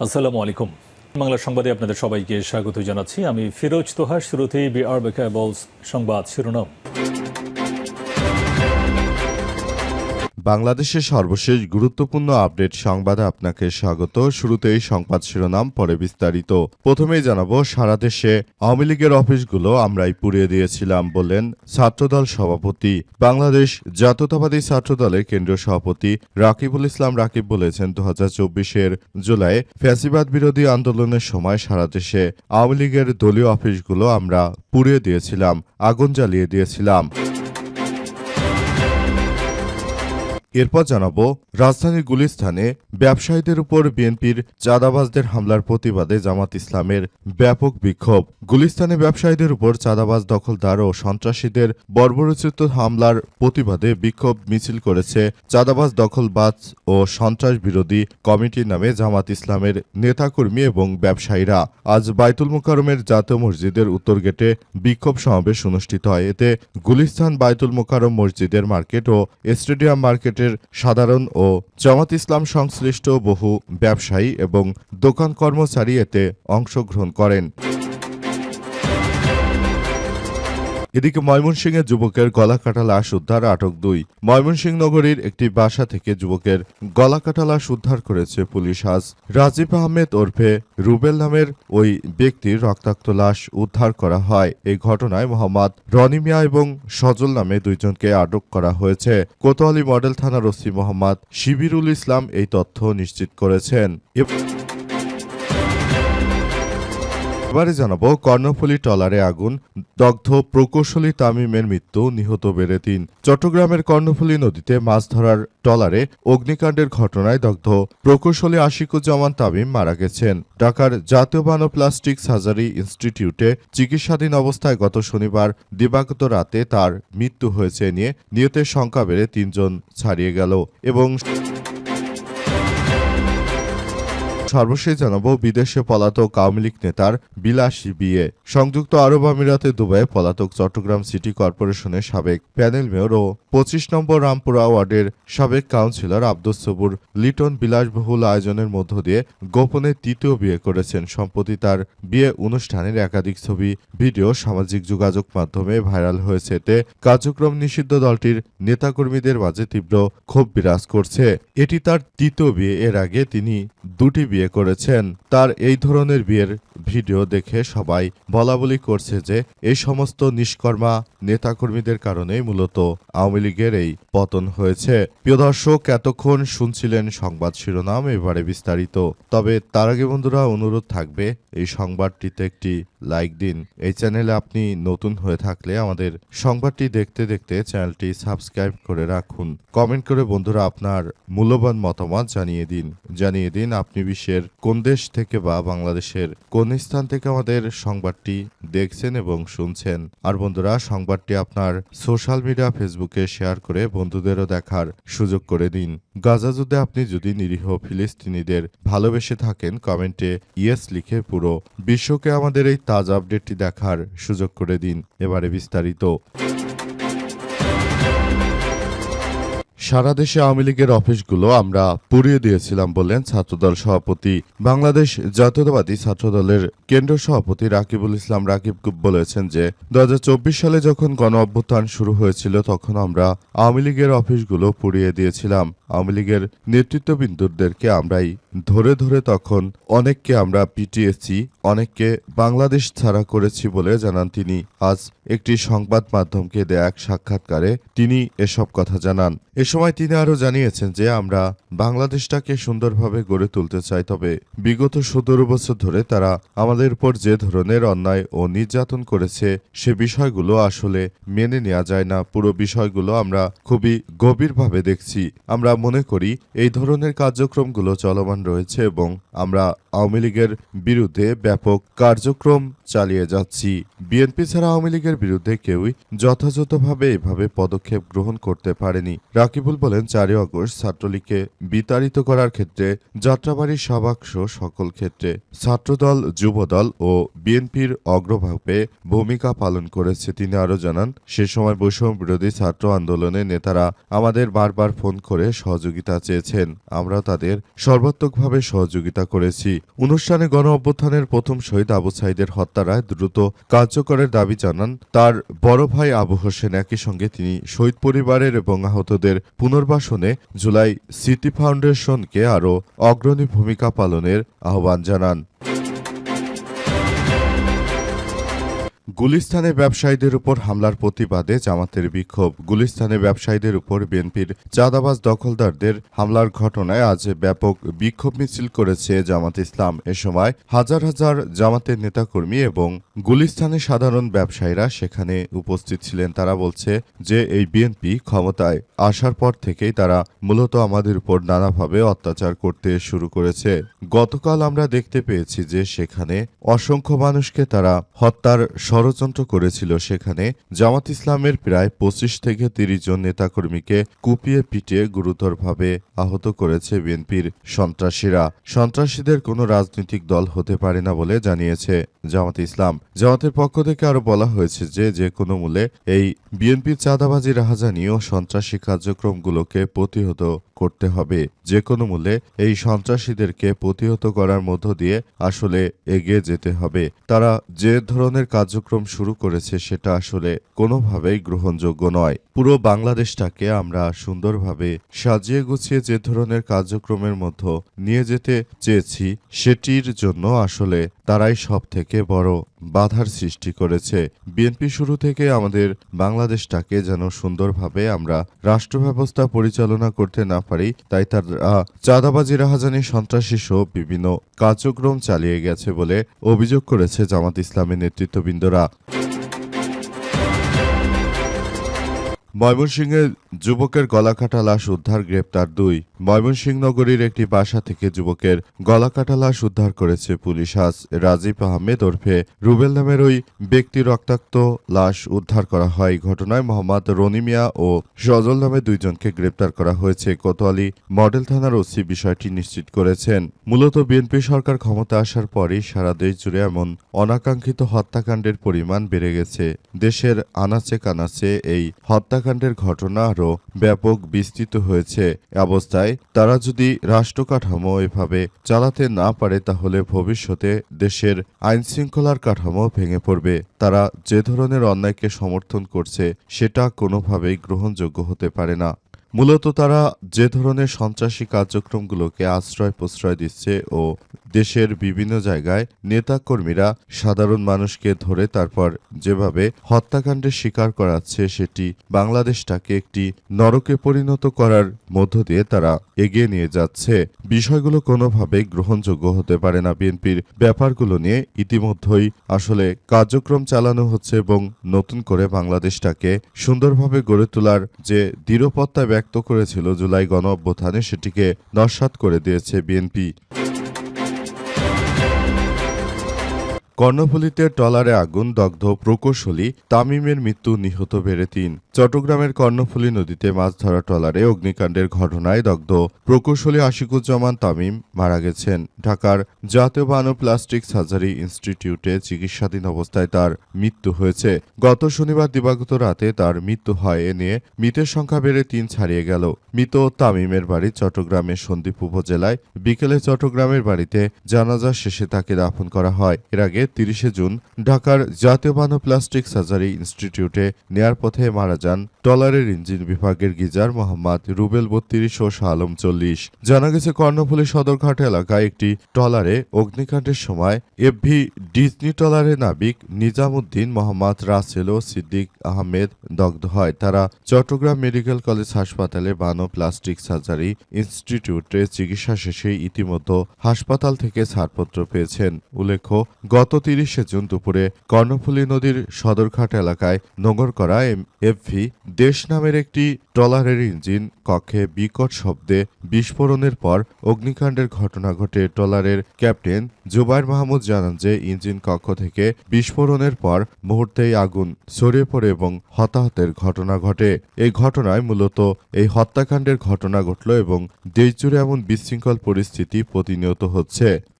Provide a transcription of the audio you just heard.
আসসালামু আলাইকুম। বাংলা সংবাদে আপনাদের সবাইকে স্বাগত জানাচ্ছি। আমি ফিরোজ তোহা। শুরুতেই বিআরবি কেবলস সংবাদ শিরোনাম। বাংলাদেশের সর্বশেষ গুরুত্বপূর্ণ আপডেট সংবাদে আপনাকে স্বাগত। শুরুতেই সংবাদ শিরোনাম, পরে বিস্তারিত। প্রথমেই জানাবো, সারা দেশে আওয়ামী লীগের অফিসগুলো আমরাই পুড়িয়ে দিয়েছিলাম বললেন ছাত্রদল সভাপতি। বাংলাদেশ জাতীয়তাবাদী ছাত্রদলের কেন্দ্রীয় সভাপতি রাকিবুল ইসলাম রাকিব বলেছেন, 2024-এর জুলাই ফ্যাসিবাদ বিরোধী আন্দোলনের সময় সারা দেশে আওয়ামী লীগের দলীয় অফিসগুলো আমরা পুড়িয়ে দিয়েছিলাম, আগুন জ্বালিয়ে দিয়েছিলাম। এরপর জানাবো, রাজধানীর গুলিস্তানে ব্যবসায়ীদের উপর বিএনপির চাঁদাবাজদের হামলার প্রতিবাদে জামাত ইসলামের ব্যাপক বিক্ষোভ। গুলিস্তানে ব্যবসায়ীদের উপর চাঁদাবাজ, দখলদার ও সন্ত্রাসীদের বর্বরোচিত হামলার প্রতিবাদে বিক্ষোভ মিছিল করেছে চাঁদাবাজ, দখলবাজ ও সন্ত্রাস বিরোধী কমিটির নামে জামাত ইসলামের নেতাকর্মী এবং ব্যবসায়ীরা। আজ বায়তুল মোকাররমের জাতীয় মসজিদের উত্তর গেটে বিক্ষোভ সমাবেশ অনুষ্ঠিত হয়। এতে গুলিস্তান বায়তুল মোকাররম মসজিদের মার্কেট ও স্টেডিয়াম মার্কেট সাধারণ ও জামাত ইসলাম সংশ্লিষ্ট বহু ব্যবসায়ী এবং দোকান কর্মচারী এতে অংশগ্রহণ করেন। এদিকে ময়মনসিংহে যুবকের গলাকাটা লাশ উদ্ধার, আটক 2। ময়মনসিংহ নগরীর একটি বাসা থেকে যুবকের গলাকাটা লাশ উদ্ধার করেছে পুলিশ। আজ রাজীব আহমেদ ওরফে রুবেল নামের ওই ব্যক্তির রক্তাক্ত লাশ উদ্ধার করা হয়। এই ঘটনায় মোহাম্মদ রনি মিয়া এবং সজল নামে 2 জনকে আটক করা হয়েছে। কোতোয়ালি মডেল থানার ওসি মোহাম্মদ শিবিরুল ইসলাম এই তথ্য নিশ্চিত করেছেন। এবারে জানাবো, কর্ণফুলী ট্রলারে আগুন, দগ্ধ প্রকৌশলী তামিমের মৃত্যু, নিহত বেড়ে 3। চট্টগ্রামের কর্ণফুলী নদীতে মাছ ধরার ট্রলারে অগ্নিকাণ্ডের ঘটনায় দগ্ধ প্রকৌশলী আশিকুজ্জামান তামিম মারা গেছেন। ঢাকার জাতীয় বান ও প্লাস্টিক সার্জারি ইনস্টিটিউটে চিকিৎসাধীন অবস্থায় গত শনিবার দিবাগত রাতে তার মৃত্যু হয়েছে নিয়ে নিহতের সংখ্যা বেড়ে 3 জন ছাড়িয়ে গেল। এবং সর্বশেষ জানাবো, বিদেশে পলাতক আওয়ামী লীগ নেতার বিলাসী বিয়ে। সংযুক্ত আরব আমিরাতে দুবাইয়ে পলাতক চট্টগ্রাম সিটি কর্পোরেশনের সাবেক প্যানেল মেয়র ও 25 নম্বর রামপুরা ওয়ার্ডের সাবেক কাউন্সিলর আব্দুস সবুর লিটন বিলাসবহুল আয়োজনের মধ্য দিয়ে গোপনে 3য় বিয়ে করেছেন। সম্প্রতি তার বিয়ে অনুষ্ঠানের একাধিক ছবি, ভিডিও সামাজিক যোগাযোগ মাধ্যমে ভাইরাল হয়েছে। এতে কার্যক্রম নিষিদ্ধ দলটির নেতাকর্মীদের মাঝে তীব্র ক্ষোভ বিরাজ করছে। এটি তার 3য় বিয়ে। এর আগে তিনি 2টি বিয়ে করেছেন। তার এই ধরনের বিয়ের ভিডিও দেখে সবাই বলাবলি করছে যে এই সমস্ত নিষ্কর্মা নেতাকর্মীদের কারণেই মূলত আওয়ামী লীগের এই পতন হয়েছে। প্রিয় দর্শক, এতক্ষণ শুনছিলেন সংবাদ শিরোনাম, এবারে বিস্তারিত। তবে তার আগে বন্ধুরা, অনুরোধ থাকবে এই সংবাদটিতে একটি লাইক দিন। এই চ্যানেলে আপনি নতুন হয়ে থাকলে আমাদের সংবাদটি দেখতে দেখতে চ্যানেলটি সাবস্ক্রাইব করে রাখুন। কমেন্ট করে বন্ধুরা আপনার মূল্যবান মতামত জানিয়ে দিন আপনি বিশ্বের কোন দেশ থেকে বা বাংলাদেশের কোন স্থান থেকে আমাদের সংবাদটি দেখছেন এবং শুনছেন। আর বন্ধুরা, সংবাদটি আপনার সোশ্যাল মিডিয়া ফেসবুকে শেয়ার করে বন্ধুদেরও দেখার সুযোগ করে দিন। গাজা যুদ্ধে আপনি যদি নিরীহ ফিলিস্তিনিদের ভালোবেসে থাকেন, কমেন্টে ইয়েস লিখে পুরো বিশ্বকে আমাদের এই তাজা আপডেটটি দেখার সুযোগ করে দিন। এবারে বিস্তারিত। সারা দেশে আওয়ামী লীগের অফিসগুলো আমরা পুড়িয়ে দিয়েছিলাম বললেন ছাত্রদল সভাপতি। বাংলাদেশ জাতীয়তাবাদী ছাত্রদলের কেন্দ্রীয় সভাপতি রাকিবুল ইসলাম রাকিব বলেছেন যে 2024 সালে যখন গণ অভ্যুত্থান শুরু হয়েছিল তখন আমরা আওয়ামী লীগের অফিসগুলো পুড়িয়ে দিয়েছিলাম। আওয়ামী লীগের নেতৃত্ববৃন্দদেরকে আমরাই ধরে ধরে তখন অনেককে আমরা পিটিয়েছি, অনেককে বাংলাদেশ ছাড়া করেছি বলে জানান তিনি। আজ একটি সংবাদ মাধ্যমকে দেয়া এক সাক্ষাৎকারে তিনি এসব কথা জানান। এ সময় তিনি আরও জানিয়েছেন যে আমরা বাংলাদেশটাকে সুন্দরভাবে গড়ে তুলতে চাই, তবে বিগত 17 বছর ধরে তারা আমাদের উপর যে ধরনের অন্যায় ও নির্যাতন করেছে সে বিষয়গুলো আসলে মেনে নেওয়া যায় না। পুরো বিষয়গুলো আমরা খুবই গভীরভাবে দেখছি। আমরা মনে করি এই ধরনের কার্যক্রমগুলো চলমান রয়েছে এবং আমরা আওয়ামী লীগের বিরুদ্ধে ব্যাপক কার্যক্রম চালিয়ে যাচ্ছি। বিএনপি ছাড়া আওয়ামী লীগের বিরুদ্ধে কেউই যথাযথভাবে এভাবে পদক্ষেপ গ্রহণ করতে পারেনি। রাকিবুল বলেন, 4 আগস্ট ছাত্রলীগকে বিতাড়িত করার ক্ষেত্রে যাত্রাবাড়ি শাহবাগ সকল ক্ষেত্রে ছাত্রদল, যুবদল ও বিএনপির অগ্রভাবে ভূমিকা পালন করেছে। তিনি আরও জানান, সে সময় বৈষম্য বিরোধী ছাত্র আন্দোলনের নেতারা আমাদের বারবার ফোন করে সহযোগিতা চেয়েছেন, আমরা তাদের সর্বাত্মকভাবে সহযোগিতা করেছি। অনুষ্ঠানে গণ অভ্যুত্থানের প্রথম শহীদ আবু সাঈদের হত্যা রায় দ্রুত কার্যকরের দাবি জানান তার বড় ভাই আবু হোসেন। একই সঙ্গে তিনি শহীদ পরিবারের এবং আহতদের পুনর্বাসনে জুলাই স্মৃতি ফাউন্ডেশনকে আরও অগ্রণী ভূমিকা পালনের আহ্বান জানান। গুলিস্তানে ব্যবসায়ীদের উপর হামলার প্রতিবাদে জামাতের বিক্ষোভ। গুলিস্তানে ব্যবসায়ীদের উপর বিএনপির চাঁদাবাজ দখলদারদের হামলার ঘটনায় আজ ব্যাপক বিক্ষোভ মিছিল করেছে জামাত ইসলাম। এ সময় হাজার হাজার জামাতের নেতাকর্মী এবং গুলিস্তানের সাধারণ ব্যবসায়ীরা সেখানে উপস্থিত ছিলেন। তারা বলছে যে এই বিএনপি ক্ষমতায় আসার পর থেকেই তারা মূলত আমাদের উপর নানাভাবে অত্যাচার করতে শুরু করেছে। গতকাল আমরা দেখতে পেয়েছি যে সেখানে অসংখ্য মানুষকে তারা হত্যার ষড়যন্ত্র করেছিল। সেখানে জামাত ইসলামের প্রায় 25 থেকে 30 জন নেতাকর্মীকে কুপিয়ে পিটিয়ে গুরুতরভাবে আহত করেছে বিএনপির সন্ত্রাসীরা। সন্ত্রাসীদের কোনো রাজনৈতিক দল হতে পারে না বলে জানিয়েছে জামাত ইসলাম। জামাতের পক্ষ থেকে আরো বলা হয়েছে যে কোনো মূল্যে এই বিএনপির চাঁদাবাজি, রাহাজানি ও সন্ত্রাসী কার্যক্রমগুলোকে প্রতিহত করতে হবে। যে কোনো মূল্যে এই সন্ত্রাসীদেরকে প্রতিহত করার মধ্য দিয়ে আসলে এগিয়ে যেতে হবে। তারা যে ধরনের কার্যক্রম শুরু করেছে সেটা আসলে কোনোভাবেই গ্রহণযোগ্য নয়। পুরো বাংলাদেশটাকে আমরা সুন্দরভাবে সাজিয়ে গুছিয়ে যে ধরনের কার্যক্রমের মধ্যে নিয়ে যেতে চেয়েছি সেটির জন্য আসলে তারাই সব থেকে বড় বাধার সৃষ্টি করেছে। বিএনপি শুরু থেকে আমাদের বাংলাদেশটাকে যেন সুন্দরভাবে আমরা রাষ্ট্র ব্যবস্থা পরিচালনা করতে না পারি, তাই তারা চাঁদাবাজি, রাহাজানি, সন্ত্রাসী সহ বিভিন্ন কার্যক্রম চালিয়ে গেছে বলে অভিযোগ করেছে জামাত ইসলামের নেতৃত্ববৃন্দরা। ময়মনসিংহে যুবকের গলাকাটা লাশ উদ্ধার, গ্রেপ্তার 2। ময়মনসিংহ নগরীর একটি বাসা থেকে যুবকের গলাকাটা লাশ উদ্ধার করেছে পুলিশ। আজ রাজীব আহমেদ ওরফে রুবেল নামের ওই ব্যক্তির রক্তাক্ত লাশ উদ্ধার করা হয়। ঘটনায় মোহাম্মদ রনি মিয়া ও সজল নামে 2 জনকে গ্রেপ্তার করা হয়েছে। কোতোয়ালি মডেল থানার ওসি বিষয়টি নিশ্চিত করেছেন। মূলত বিএনপি সরকার ক্ষমতা আসার পরই সারা দেশ জুড়ে এমন অনাকাঙ্ক্ষিত হত্যাকাণ্ডের পরিমাণ বেড়ে গেছে। দেশের আনাচে কানাচে এই হত্যাকাণ্ডের ঘটনা আরও ব্যাপক বিস্তৃত হয়েছে। অবস্থায় তারা যদি রাষ্ট্রকাঠামো এভাবে চালাতে না পারে তাহলে ভবিষ্যতে দেশের আইনশৃঙ্খলার কাঠামো ভেঙে পড়বে। তারা যে ধরনের অন্যায়কে সমর্থন করছে সেটা কোনোভাবেই গ্রহণযোগ্য হতে পারে না। মূলত তারা যে ধরনের সন্ত্রাসী কার্যক্রমগুলোকে আশ্রয় প্রশ্রয় দিচ্ছে ও দেশের বিভিন্ন জায়গায় নেতাকর্মীরা সাধারণ মানুষকে ধরে তারপর যেভাবে হত্যাকাণ্ডের শিকার করাচ্ছে সেটি বাংলাদেশটাকে একটি নরকে পরিণত করার মধ্য দিয়ে তারা এগিয়ে নিয়ে যাচ্ছে। বিষয়গুলো কোনোভাবেই গ্রহণযোগ্য হতে পারে না। বিএনপির ব্যাপারগুলো নিয়ে ইতিমধ্যেই আসলে কার্যক্রম চালানো হচ্ছে এবং নতুন করে বাংলাদেশটাকে সুন্দরভাবে গড়ে তোলার যে দৃঢ়প্রত্যয় ব্যক্ত করেছিল জুলাই গণ অভ্যুত্থানে সেটিকে নস্যাৎ করে দিয়েছে বিএনপি। কর্ণফুলীতে ট্রলারে আগুন, দগ্ধ প্রকৌশলী তামিমের মৃত্যু, নিহত বেড়ে 3। চট্টগ্রামের কর্ণফুলী নদীতে মাছ ধরা ট্রলারে অগ্নিকাণ্ডের ঘটনায় দগ্ধ প্রকৌশলী আশিকুজ্জামান তামিম মারা গেছেন। ঢাকার জাতীয় বায়ো প্লাস্টিক সার্জারি ইনস্টিটিউটে চিকিৎসাধীন অবস্থায় তার মৃত্যু হয়েছে। গত শনিবার দিবাগত রাতে তার মৃত্যু হয়। এ নিয়ে মৃতের সংখ্যা বেড়ে 3 ছাড়িয়ে গেল। মৃত তামিমের বাড়ি চট্টগ্রামের সন্দ্বীপ উপজেলায়। বিকেলে চট্টগ্রামের বাড়িতে জানাজা শেষে তাকে দাফন করা হয়। এর আগে 30 জুন ঢাকার জাতীয় বায়ো প্লাস্টিক সার্জারি ইনস্টিটিউটে নেয়ার পথে মারা যান ট্রলারের ইঞ্জিন বিভাগের গিজার মোহাম্মদ রুবেল 32 ও শাহ আলম 40। জানা গেছে কর্ণফুলী সদরঘাট এলাকায় একটি ট্রলারে অগ্নিকাণ্ডের সময় এফভি ডিজনি ট্রলারের নাবিক নিজামুদ্দিন, মোহাম্মদ রাসেল ও সিদ্দিক আহমেদ দগ্ধ হয়। তারা চট্টগ্রাম মেডিকেল কলেজ হাসপাতালে বায়ো প্লাস্টিক সার্জারি ইনস্টিটিউটে চিকিৎসা শেষে ইতিমধ্যে হাসপাতাল থেকে ছাড়পত্র পেয়েছেন। উল্লেখ্য, গত 30 জুন দুপুরে কর্ণফুলী নদীর সদরঘাট এলাকায় নোঙর করা এফভি দেশ নামের একটি ট্রলারের ইঞ্জিন কক্ষে বিকট শব্দে বিস্ফোরণের পর অগ্নিকাণ্ডের ঘটনা ঘটে। ট্রলারের ক্যাপ্টেন জুবাইর মাহমুদ জানান যে ইঞ্জিন কক্ষ থেকে বিস্ফোরণের পর মুহূর্তেই আগুন ছড়িয়ে পড়ে এবং হতাহতের ঘটনা ঘটে। এই ঘটনায় মূলত এই হত্যাকাণ্ডের ঘটনা ঘটল এবং দেশজুড়ে এমন বিশৃঙ্খল পরিস্থিতি প্রতিনিয়ত হচ্ছে।